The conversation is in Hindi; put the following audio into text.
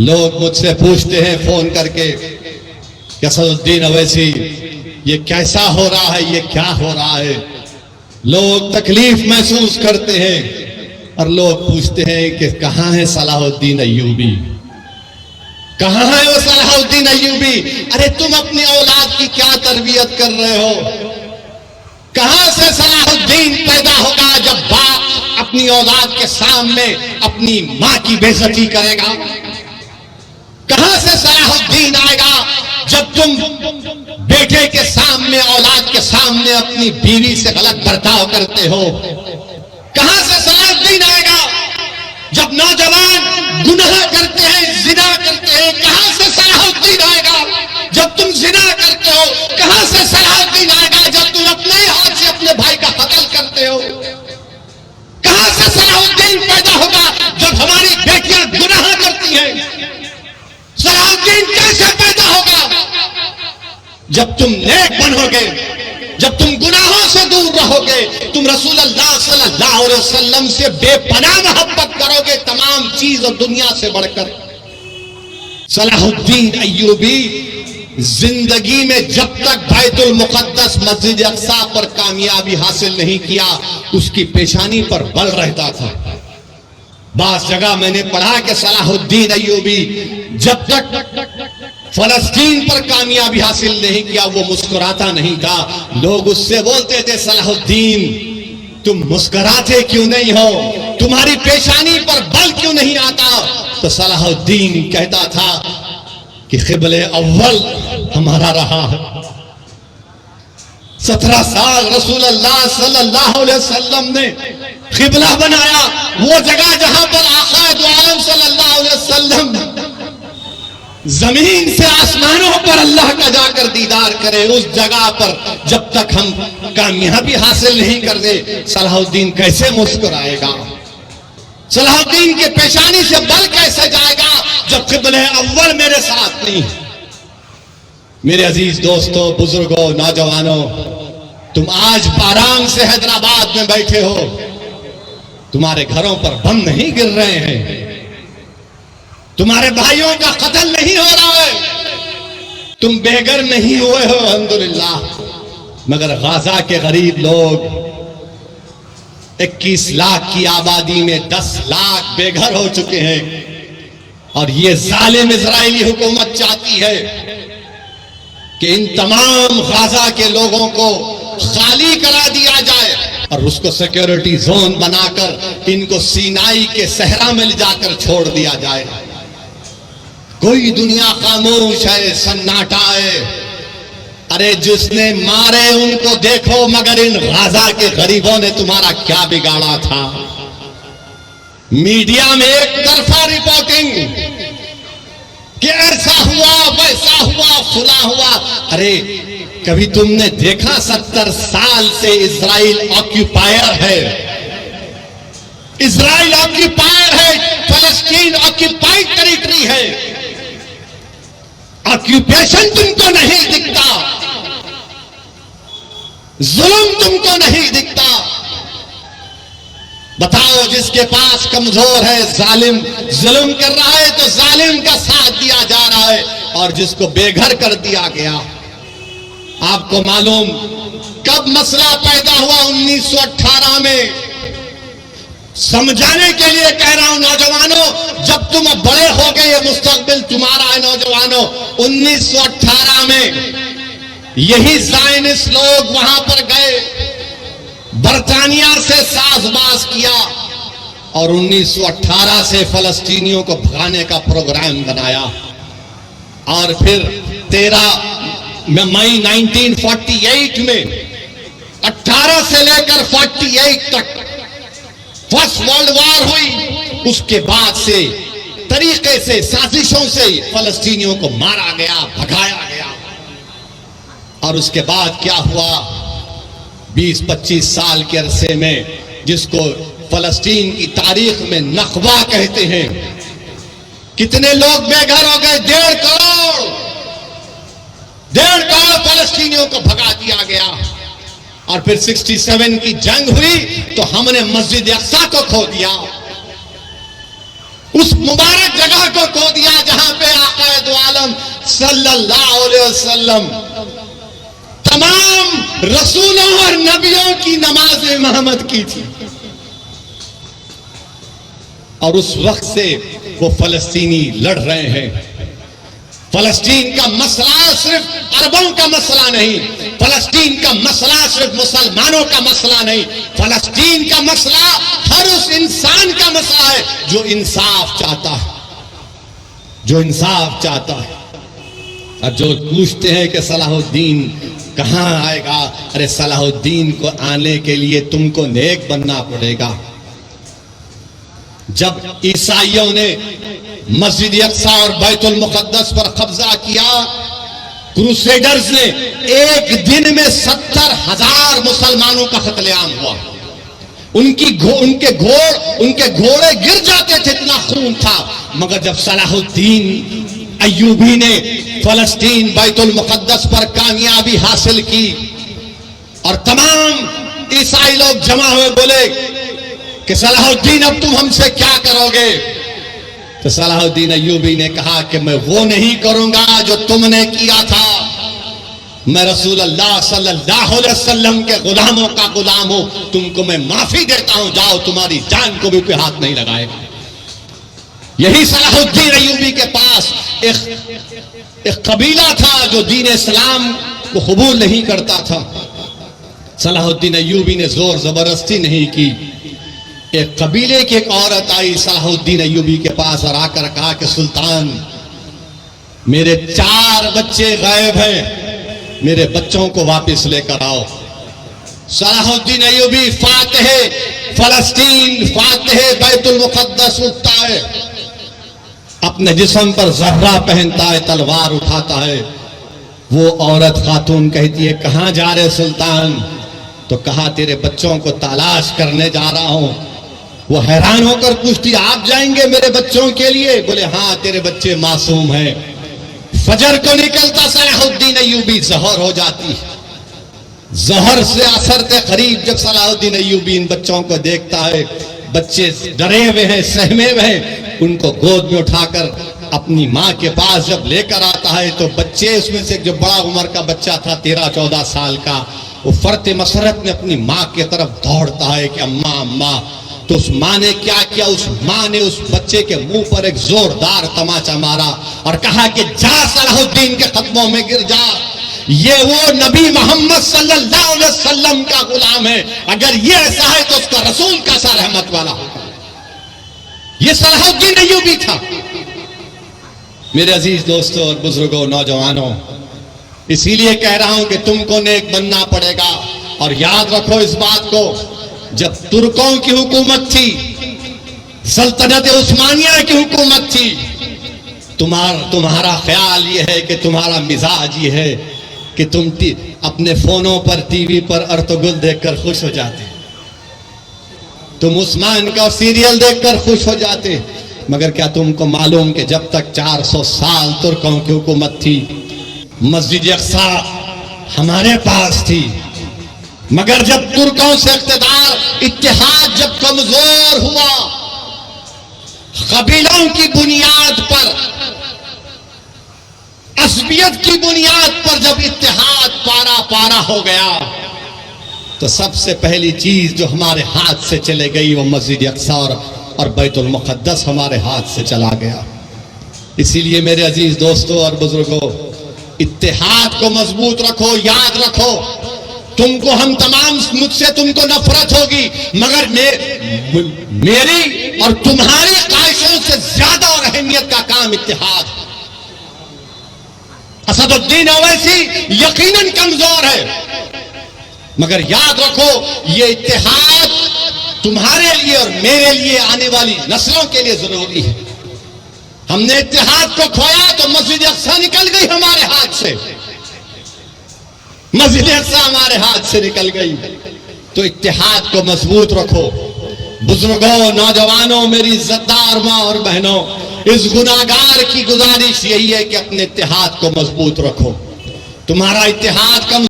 लोग मुझसे पूछते हैं फोन करके कि असदुद्दीन अवैसी ये कैसा हो रहा है, ये क्या हो रहा है। लोग तकलीफ महसूस करते हैं और लोग पूछते हैं कि कहां है सलाहुद्दीन अय्यूबी, कहां है वो सलाहुद्दीन अय्यूबी। अरे तुम अपनी औलाद की क्या तरबियत कर रहे हो? कहां से सलाहुद्दीन पैदा होगा जब बाप अपनी औलाद के सामने अपनी मां की बेइज्जती करेगा? कहां से सलाहुद्दीन आएगा जब तुम बेटे के सामने, औलाद के सामने अपनी बीवी से गलत बर्ताव करते हो? कहां से सलाहुद्दीन आएगा जब नौजवान गुनाह करते हैं, जिना करते हैं? कहां से सलाहुद्दीन आएगा जब तुम जिना करते हो? कहां से सलाहुद्दीन आएगा जब तुम अपने हाथ से अपने भाई का कत्ल करते हो? कहां से सलाहुद्दीन पैदा होगा जब हमारी बेटियां गुनाह करती हैं? सलाहुद्दीन कैसे पैदा होगा? जब तुम नेक बनोगे, जब तुम गुनाहों से दूर रहोगे, तुम रसूलुल्लाह सल्लल्लाहु अलैहि वसल्लम से बेपनाह मोहब्बत करोगे तमाम चीज और दुनिया से बढ़कर। सलाहुद्दीन अय्यूबी जिंदगी में जब तक बैतुल मुक़द्दस मस्जिद अक़सा पर कामयाबी हासिल नहीं किया, उसकी पेशानी पर बल रहता था। बास जगह मैंने पढ़ा कि सलाहुद्दीन अय्यूबी जब तक फलस्तीन पर कामयाबी हासिल नहीं किया वो मुस्कुराता नहीं था। लोग उससे बोलते थे, सलाहुद्दीन तुम मुस्कुराते क्यों नहीं हो? तुम्हारी पेशानी पर बल क्यों नहीं आता? तो सलाहुद्दीन कहता था कि क़िबले अव्वल हमारा रहा है। 17 साल रसूलुल्लाह सल्लल्लाहु अलैहि वसल्लम ने क़िबला बनाया, वो जगह जहां पर आक़ा दो आलम सल्लल्लाहु अलैहि वसल्लम जमीन से आसमानों पर अल्लाह का जाकर दीदार करें, उस जगह पर जब तक हम कामयाबी हासिल नहीं कर दे, सलाहुद्दीन कैसे मुस्कुराएगा? सलाहुद्दीन के पेशानी से बल कैसे जाएगा जब क़िबले अव्वल मेरे साथ नहीं? मेरे अजीज दोस्तों, बुजुर्गों, नौजवानों, तुम आज आराम से हैदराबाद में बैठे हो, तुम्हारे घरों पर बम नहीं गिर रहे हैं, तुम्हारे भाइयों का कत्ल नहीं हो रहा है, तुम बेघर नहीं हुए हो अल्हम्दुलिल्लाह। मगर गाजा के गरीब लोग 21 लाख की आबादी में 10 लाख बेघर हो चुके हैं। और ये जालिम इजरायली हुकूमत चाहती है कि इन तमाम गाजा के लोगों को खाली करा दिया जाए और उसको सिक्योरिटी जोन बनाकर इनको सीनाई के सहरा में ले जाकर छोड़ दिया जाए। कोई दुनिया खामोश है, सन्नाटा है। अरे जिसने मारे उनको देखो, मगर इन गाजा के गरीबों ने तुम्हारा क्या बिगाड़ा था? मीडिया में एक तरफा रिपोर्टिंग कि ऐसा हुआ, वैसा हुआ, फुला हुआ। अरे कभी तुमने देखा 70 साल से इजराइल ऑक्यूपायर है, इजराइल ऑक्यूपायर है, फलस्तीन ऑक्यूपाइड टेरिटरी है। ऑक्यूपेशन तुमको नहीं दिखता, जुल्म तुमको नहीं दिखता। बताओ, जिसके पास कमजोर है, जालिम जुल्म कर रहा है तो जालिम का साथ दिया जा रहा है, और जिसको बेघर कर दिया गया। आपको मालूम कब मसला पैदा हुआ? 1918 में। समझाने के लिए कह रहा हूं नौजवानों, जब तुम अब बड़े हो गए, ये मुस्तकबिल तुम्हारा है नौजवानों। 1918 में यही ज़ायनिस्ट लोग वहां पर गए, बरतानिया से साजबाज किया और 1918 से फलस्तीनियों को भगाने का प्रोग्राम बनाया। और फिर 13 मई 1948 में 18 से लेकर 48 तक फर्स्ट वर्ल्ड वॉर हुई। उसके बाद से तरीके से, साजिशों से फलस्तीनियों को मारा गया, भगाया गया। और उसके बाद क्या हुआ? 20-25 साल के अरसे में, जिसको फलस्तीन की तारीख में नकबा कहते हैं, कितने लोग बेघर हो गए? 1.5 करोड़ फलस्तीनियों को भगा दिया गया। और फिर 67 की जंग हुई तो हमने मस्जिद अक़सा को खो दिया, उस मुबारक जगह को खो दिया जहां सल्लल्लाहु अलैहि वसल्लम तमाम रसूलों और नबियों की नमाज इमामत की थी। और उस वक्त से वो फलस्तीनी लड़ रहे हैं। फलस्तीन का मसला सिर्फ अरबों का मसला नहीं, फलस्तीन का मसला सिर्फ मुसलमानों का मसला नहीं, फलस्तीन का मसला हर उस इंसान का मसला है जो इंसाफ चाहता है, जो इंसाफ चाहता है। और जो पूछते हैं कि सलाहुद्दीन कहां आएगा, अरे सलाहुद्दीन को आने के लिए तुमको नेक बनना पड़ेगा। जब ईसाइयों ने मस्जिद अक्सा और बैतुल मुकद्दस पर कब्जा किया, क्रूसेडर्स ने एक दिन में 70,000 मुसलमानों का कत्लेआम हुआ। उनके घोड़े गिर जाते थे, इतना खून था। मगर जब सलाहुद्दीन अय्यूबी ने फलस्तीन बैतुल मुकद्दस पर कामयाबी हासिल की और तमाम ईसाई लोग जमा हुए, बोले कि सलाहुद्दीन अब तुम हमसे क्या करोगे? तो सलाहुद्दीन अय्यूबी ने कहा कि मैं वो नहीं करूंगा जो तुमने किया था। मैं रसूल अल्लाह सल्लल्लाहु अलैहि वसल्लम के गुलामों का गुलाम हूं, तुमको मैं माफी देता हूं, जाओ तुम्हारी जान को भी कोई हाथ नहीं लगाएगा। यही सलाहुद्दीन अय्यूबी के पास एक कबीला था जो दीन इस्लाम को कबूल नहीं करता था। सलाहुद्दीन अय्यूबी ने जोर जबरदस्ती नहीं की। एक कबीले की एक औरत आई सलाहुद्दीन अय्यूबी के पास और आकर कहा कि सुल्तान, मेरे 4 बच्चे गायब हैं, मेरे बच्चों को वापस लेकर आओ। Salahuddin Ayyubi Fatih फलस्तीन, Fatih Betul मुकद्दस उठता है, अपने जिस्म पर जर्रा पहनता है, तलवार उठाता है। वो औरत खातून कहती है, कहां जा रहे सुल्तान? तो कहा, तेरे बच्चों को तलाश करने जा रहा हूं। वो हैरान होकर पूछती, आप जाएंगे मेरे बच्चों के लिए? बोले, हाँ, तेरे बच्चे मासूम हैं। फजर को निकलता सलाहुद्दीन अय्यूबी, जहर हो जाती। जहर से असर के करीब जब सलाहुद्दीन अय्यूबी इन बच्चों को देखता है, बच्चे डरे हुए हैं, सहमे हुए हैं, उनको गोद में उठाकर अपनी माँ के पास जब लेकर आता है तो बच्चे, उसमें से जो बड़ा उम्र का बच्चा था 13-14 साल का, वो फर्ते मसरत में अपनी माँ की तरफ दौड़ता है कि अम्मा अम्मा। तो उस माँ ने क्या किया? उस माँ ने उस बच्चे के मुंह पर एक जोरदार तमाचा मारा और कहा कि जा सलाहुद्दीन के कदमों में गिर जा, ये वो नबी मोहम्मद सल्लल्लाहु अलैहि वसल्लम का गुलाम है, अगर ये ऐसा है तो उसका रसूल कैसा रहमत वाला होगा। ये सलाहुद्दीन अय्यूबी था। मेरे अजीज दोस्तों और बुजुर्गों, नौजवानों, इसीलिए कह रहा हूं कि तुमको नेक बनना पड़ेगा। और याद रखो इस बात को, जब तुर्कों की हुकूमत थी, सल्तनत उस्मानिया की हुकूमत थी, तुम्हारा ख्याल ये है कि तुम्हारा मिजाज ये है कि तुम अपने फोनों पर, टीवी पर अर्तुगरुल देखकर खुश हो जाते, तुम उस्मान का सीरियल देखकर खुश हो जाते। मगर क्या तुमको मालूम कि जब तक 400 साल तुर्कों की हुकूमत थी, मस्जिद अक्सा हमारे पास थी। मगर जब तुर्कों से इख्तिदार, इत्तेहाद जब कमजोर हुआ, कबीलों की बुनियाद पर, असबियत की बुनियाद पर जब इत्तेहाद पारा पारा हो गया, तो सबसे पहली चीज जो हमारे हाथ से चले गई वो मस्जिद अक्सा और बैतुल मुकद्दस हमारे हाथ से चला गया। इसीलिए मेरे अजीज दोस्तों और बुजुर्गों, इत्तेहाद को मजबूत रखो। याद रखो, तुमको हम तमाम, मुझसे तुमको नफरत होगी, मगर मेरी और तुम्हारी ख्वाहिशों से ज्यादा और अहमियत का काम इत्तेहाद। असदुद्दीन ओवैसी यकीनन कमजोर है, मगर याद रखो ये इत्तेहाद तुम्हारे लिए और मेरे लिए, आने वाली नस्लों के लिए जरूरी है। हमने इत्तेहाद को खोया तो मस्जिद अक्सा निकल गई हमारे हाथ से, मस्जिद अक्सा हमारे हाथ से निकल गई। तो इत्तेहाद को मजबूत रखो। बुजुर्गों, नौजवानों, मेरी इज्जतदार माँ और बहनों, इस गुनाहगार की गुजारिश यही है कि अपने इत्तेहाद को मजबूत रखो। तुम्हारा इत्तेहाद कम